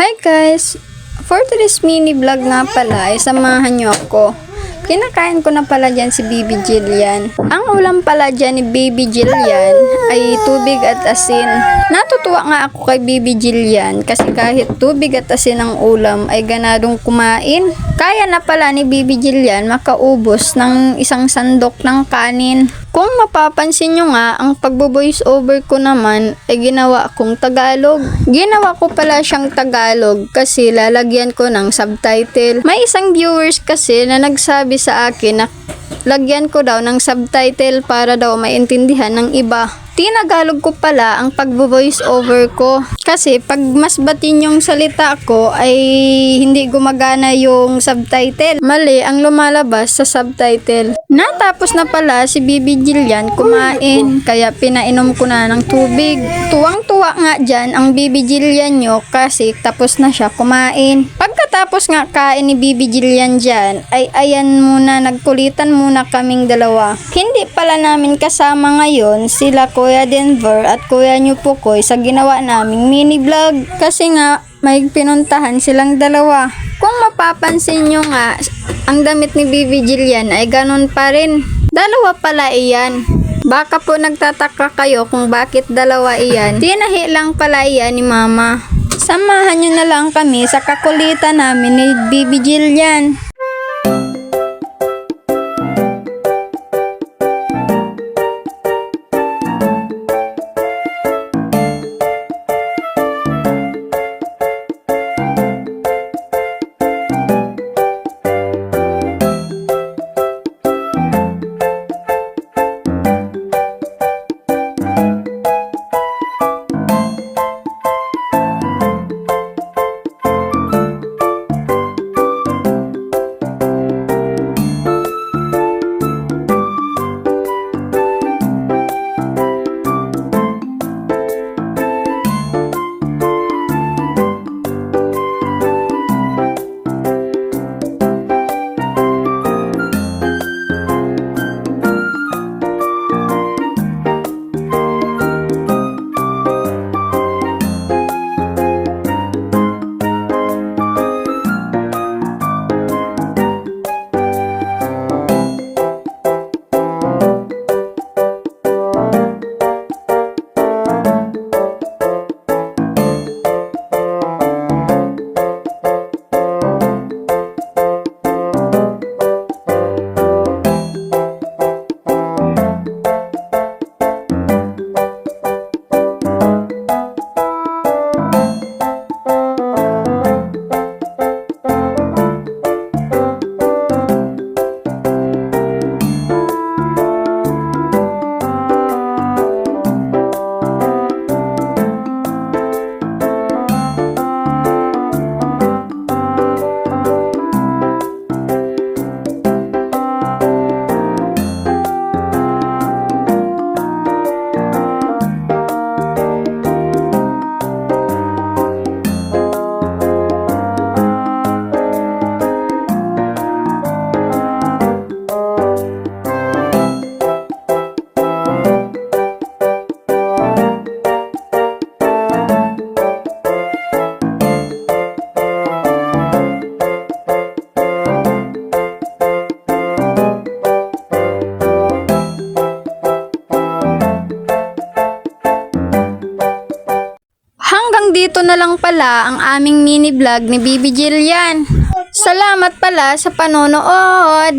Hi guys! For today's mini vlog nga pala ay samahan nyo ako. Kinakain ko na pala dyan si Baby Jillian. Ang ulam pala dyan ni Baby Jillian ay tubig at asin. Natutuwa nga ako kay Baby Jillian kasi kahit tubig at asin ang ulam ay ganadong kumain. Kaya na pala ni Baby Jillian makaubos ng isang sandok ng kanin. Kung mapapansin nyo nga, ang pagbo-voice over ko naman ay ginawa kong Tagalog. Ginawa ko pala siyang Tagalog kasi lalagyan ko ng subtitle. May isang viewers kasi na nagsabi sa akin na lagyan ko daw ng subtitle para daw maintindihan ng iba. Tinagalog ko pala ang pagbo-voice over ko. Kasi pag mas batin yung salita ko ay hindi gumagana yung subtitle. Mali ang lumalabas sa subtitle. Natapos na pala si Baby Jillian kumain. Kaya pinainom ko na ng tubig. Tuwang-tuwa nga dyan ang Baby Jillian nyo kasi tapos na siya kumain. Pagkatapos nga kain ni Baby Jillian dyan ay ayan muna, nagkulitan muna kaming dalawa. Hindi pala namin kasama ngayon sila Kuya Denver at Kuya Nyupukoy sa ginawa naming mini vlog kasi nga may pinuntahan silang dalawa. Kung mapapansin nyo nga, ang damit ni Baby Jillian ay ganun pa rin. Dalawa pala iyan. Baka po nagtataka kayo kung bakit dalawa iyan. Tinahi lang pala iyan ni Mama. Samahan nyo na lang kami sa kakulitan namin ni Baby Jillian. Dito na lang pala ang aming mini vlog ni Baby Jillian. Salamat pala sa panonood.